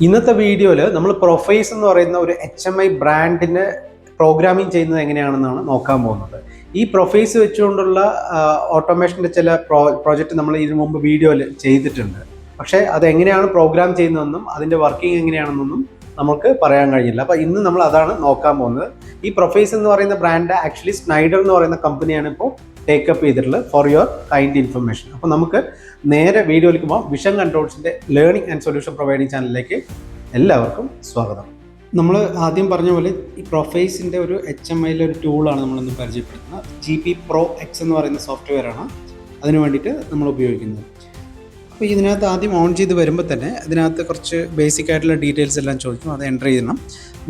ഇന്നത്തെ വീഡിയോയിൽ നമ്മൾ പ്രൊഫൈസ് എന്ന് പറയുന്ന ഒരു HMI ബ്രാൻഡിന് പ്രോഗ്രാമിംഗ് ചെയ്യുന്നത് എങ്ങനെയാണെന്നാണ് നോക്കാൻ പോകുന്നത്. ഈ പ്രൊഫൈസ് വെച്ചുകൊണ്ടുള്ള ഓട്ടോമേഷൻ്റെ ചില പ്രോജക്റ്റ് നമ്മൾ ഇതിനു മുമ്പ് വീഡിയോയിൽ ചെയ്തിട്ടുണ്ട്. പക്ഷേ അതെങ്ങനെയാണ് പ്രോഗ്രാം ചെയ്യുന്നതെന്നും അതിൻ്റെ വർക്കിംഗ് എങ്ങനെയാണെന്നൊന്നും നമുക്ക് പറയാൻ കഴിയില്ല. അപ്പോൾ ഇന്ന് നമ്മൾ അതാണ് നോക്കാൻ പോകുന്നത്. ഈ പ്രൊഫൈസ് എന്ന് പറയുന്ന ബ്രാൻഡ് ആക്ച്വലി സ്നൈഡർ എന്ന് പറയുന്ന കമ്പനിയാണ് ഇപ്പോൾ ടേക്കപ്പ് ചെയ്തിട്ടുള്ളത്. For your kind information. അപ്പോൾ നമുക്ക് നേരെ വീഡിയോയിലേക്ക് പോകാം. വിഷൻ കൺട്രോൾസിൻ്റെ ലേണിംഗ് ആൻഡ് സൊല്യൂഷൻ പ്രൊവൈഡിംഗ് ചാനലിലേക്ക് എല്ലാവർക്കും സ്വാഗതം. നമ്മൾ ആദ്യം പറഞ്ഞ പോലെ ഈ പ്രൊഫൈസിൻ്റെ ഒരു HMIയിലെ ഒരു ടൂളാണ് നമ്മളിന്ന് പരിചയപ്പെടുത്തുന്നത്. GP Pro X എന്ന് പറയുന്ന സോഫ്റ്റ്വെയറാണ് അതിന് വേണ്ടിയിട്ട് നമ്മൾ ഉപയോഗിക്കുന്നത്. അപ്പോൾ ഇതിനകത്ത് ആദ്യം ഓൺ ചെയ്ത് വരുമ്പോൾ തന്നെ അതിനകത്ത് കുറച്ച് ബേസിക് ആയിട്ടുള്ള ഡീറ്റെയിൽസ് എല്ലാം ചോദിക്കും. അത് എൻ്റർ ചെയ്യണം.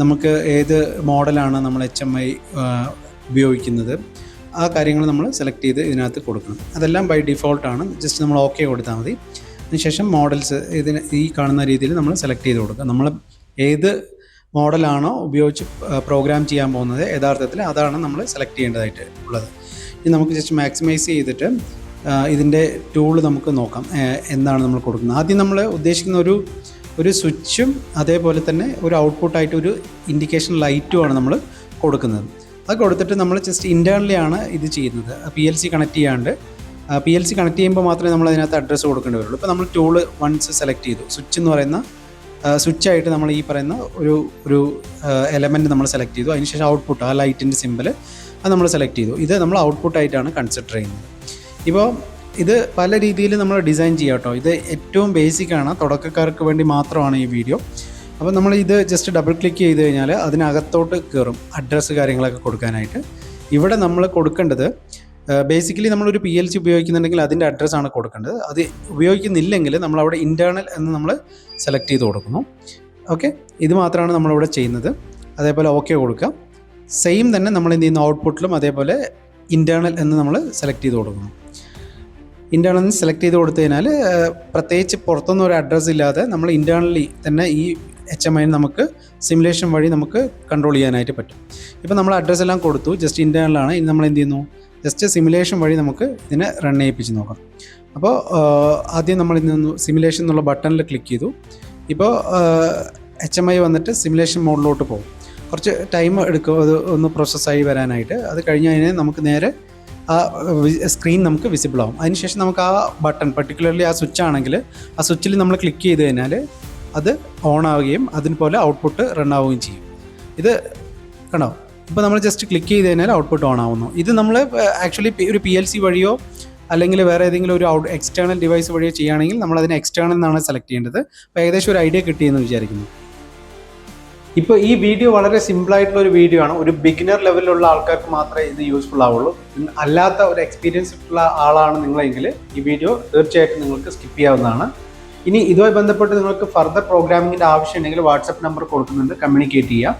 നമുക്ക് ഏത് മോഡലാണ് നമ്മൾ HMI ഉപയോഗിക്കുന്നത്, ആ കാര്യങ്ങൾ നമ്മൾ സെലക്ട് ചെയ്ത് ഇതിനകത്ത് കൊടുക്കണം. അതെല്ലാം ബൈ ഡിഫോൾട്ടാണ്. ജസ്റ്റ് നമ്മൾ ഓക്കെ കൊടുത്താൽ മതി. അതിനുശേഷം മോഡൽസ് ഈ കാണുന്ന രീതിയിൽ നമ്മൾ സെലക്ട് ചെയ്ത് കൊടുക്കുക. നമ്മൾ ഏത് മോഡലാണോ ഉപയോഗിച്ച് പ്രോഗ്രാം ചെയ്യാൻ പോകുന്നത് യഥാർത്ഥത്തിൽ അതാണ് നമ്മൾ സെലക്ട് ചെയ്യേണ്ടതായിട്ട് ഉള്ളത്. ഇനി നമുക്ക് ജസ്റ്റ് മാക്സിമൈസ് ചെയ്തിട്ട് ഇതിൻ്റെ ടൂള് നമുക്ക് നോക്കാം എന്താണ് നമ്മൾ കൊടുക്കുന്നത്. ആദ്യം നമ്മൾ ഉദ്ദേശിക്കുന്ന ഒരു സ്വിച്ചും അതേപോലെ തന്നെ ഒരു ഔട്ട്പുട്ടായിട്ട് ഒരു ഇൻഡിക്കേഷൻ ലൈറ്റുമാണ് നമ്മൾ കൊടുക്കുന്നത്. അത് കൊടുത്തിട്ട് നമ്മൾ ജസ്റ്റ് ഇൻറ്റേർണലി ആണ് ഇത് ചെയ്യുന്നത്. PLC കണക്ട് ചെയ്യാണ്ട് PLC കണക്ട് ചെയ്യുമ്പോൾ മാത്രമേ നമ്മൾ അതിനകത്ത് അഡ്രസ്സ് കൊടുക്കേണ്ടി വരുള്ളൂ. ഇപ്പോൾ നമ്മൾ ടൂള് വൺസ് സെലക്ട് ചെയ്തു. സ്വിച്ച് എന്ന് പറയുന്ന സ്വിച്ചായിട്ട് നമ്മൾ ഈ പറയുന്ന ഒരു എലമെൻറ്റ് നമ്മൾ സെലക്ട് ചെയ്തു. അതിനുശേഷം ഔട്ട്പുട്ട്, ആ ലൈറ്റിൻ്റെ സിമ്പിൾ അത് നമ്മൾ സെലക്ട് ചെയ്തു. ഇത് നമ്മൾ ഔട്ട്പുട്ടായിട്ടാണ് കൺസിഡർ ചെയ്യുന്നത്. ഇപ്പോൾ ഇത് പല രീതിയിൽ നമ്മൾ ഡിസൈൻ ചെയ്യാം കേട്ടോ. ഇത് ഏറ്റവും ബേസിക്കാണ്, തുടക്കക്കാർക്ക് വേണ്ടി മാത്രമാണ് ഈ വീഡിയോ. അപ്പോൾ നമ്മൾ ഇത് ജസ്റ്റ് ഡബിൾ ക്ലിക്ക് ചെയ്ത് കഴിഞ്ഞാൽ അതിനകത്തോട്ട് കയറും അഡ്രസ്സ് കാര്യങ്ങളൊക്കെ കൊടുക്കാനായിട്ട്. ഇവിടെ നമ്മൾ കൊടുക്കേണ്ടത് ബേസിക്കലി നമ്മളൊരു PLC ഉപയോഗിക്കുന്നുണ്ടെങ്കിൽ അതിൻ്റെ അഡ്രസ്സാണ് കൊടുക്കേണ്ടത്. അത് ഉപയോഗിക്കുന്നില്ലെങ്കിൽ നമ്മളവിടെ ഇൻറ്റേർണൽ എന്ന് നമ്മൾ സെലക്ട് ചെയ്ത് കൊടുക്കുന്നു. ഓക്കെ, ഇത് മാത്രമാണ് നമ്മളിവിടെ ചെയ്യുന്നത്. അതേപോലെ ഓക്കെ കൊടുക്കുക. സെയിം തന്നെ നമ്മൾ എന്ത് ചെയ്യുന്ന ഔട്ട്പുട്ടിലും അതേപോലെ ഇൻറ്റേർണൽ എന്ന് നമ്മൾ സെലക്ട് ചെയ്ത് കൊടുക്കുന്നു. ഇൻറ്റേർണൽ സെലക്ട് ചെയ്ത് കൊടുത്തു കഴിഞ്ഞാൽ പ്രത്യേകിച്ച് പുറത്തൊന്നും ഒരു അഡ്രസ്സ് ഇല്ലാതെ നമ്മൾ ഇൻറ്റേർണലി തന്നെ ഈ HMI നമുക്ക് സിമുലേഷൻ വഴി നമുക്ക് കൺട്രോൾ ചെയ്യാനായിട്ട് പറ്റും. ഇപ്പോൾ നമ്മൾ അഡ്രസ്സ് എല്ലാം കൊടുത്തു, ജസ്റ്റ് ഇൻറ്റേർണലാണ്. ഇനി നമ്മൾ എന്ത് ചെയ്യുന്നു, ജസ്റ്റ് സിമുലേഷൻ വഴി നമുക്ക് ഇതിനെ റൺ ചെയ്യിപ്പിച്ച് നോക്കാം. അപ്പോൾ ആദ്യം നമ്മൾ ഇന്ന് സിമുലേഷൻ എന്നുള്ള ബട്ടണിൽ ക്ലിക്ക് ചെയ്തു. ഇപ്പോൾ HMI വന്നിട്ട് സിമുലേഷൻ മോഡിലോട്ട് പോകും. കുറച്ച് ടൈം എടുക്കും അത് ഒന്ന് പ്രോസസ്സായി വരാനായിട്ട്. അത് കഴിഞ്ഞ് കഴിഞ്ഞാൽ നമുക്ക് നേരെ ആ സ്ക്രീൻ നമുക്ക് വിസിബിൾ ആവും. അതിനുശേഷം നമുക്ക് ആ ബട്ടൺ, പർട്ടിക്കുലർലി ആ സ്വിച്ച് ആണെങ്കിൽ ആ സ്വിച്ചിൽ നമ്മൾ ക്ലിക്ക് ചെയ്ത് കഴിഞ്ഞാൽ അത് ഓൺ ആവുകയും അതിനുപോലെ ഔട്ട്പുട്ട് റൺ ആവുകയും ചെയ്യും. ഇത് കണ്ടോ, ഇപ്പോൾ നമ്മൾ ജസ്റ്റ് ക്ലിക്ക് ചെയ്ത് കഴിഞ്ഞാൽ ഔട്ട്പുട്ട് ഓൺ ആവുന്നു. ഇത് നമ്മൾ ആക്ച്വലി ഒരു PLC വഴിയോ അല്ലെങ്കിൽ വേറെ ഏതെങ്കിലും ഒരു എക്സ്റ്റേണൽ ഡിവൈസ് വഴിയോ ചെയ്യുകയാണെങ്കിൽ നമ്മളതിനെ എക്സ്റ്റേണൽ എന്നാണ് സെലക്ട് ചെയ്യേണ്ടത്. അപ്പോൾ ഏകദേശം ഒരു ഐഡിയ കിട്ടിയെന്ന് വിചാരിക്കുന്നു. ഇപ്പോൾ ഈ വീഡിയോ വളരെ സിമ്പിളായിട്ടുള്ള ഒരു വീഡിയോ ആണ്. ഒരു ബിഗിനർ ലെവലിലുള്ള ആൾക്കാർക്ക് മാത്രമേ ഇത് യൂസ്ഫുൾ ആവുള്ളൂ. അല്ലാത്ത ഒരു എക്സ്പീരിയൻസ് ഉള്ള ആളാണ് നിങ്ങളെങ്കിൽ ഈ വീഡിയോ തീർച്ചയായിട്ടും നിങ്ങൾക്ക് സ്കിപ്പ് ചെയ്യാവുന്നതാണ്. ഇനി ഇതുമായി ബന്ധപ്പെട്ട് നിങ്ങൾക്ക് ഫർദർ പ്രോഗ്രാമിങ്ങിൻ്റെ ആവശ്യമുണ്ടെങ്കിൽ വാട്സപ്പ് നമ്പർ കൊടുക്കുന്നുണ്ട്, കമ്മ്യൂണിക്കേറ്റ് ചെയ്യാം.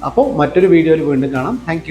അപ്പോൾ മറ്റൊരു വീഡിയോയിൽ വീണ്ടും കാണാം. താങ്ക്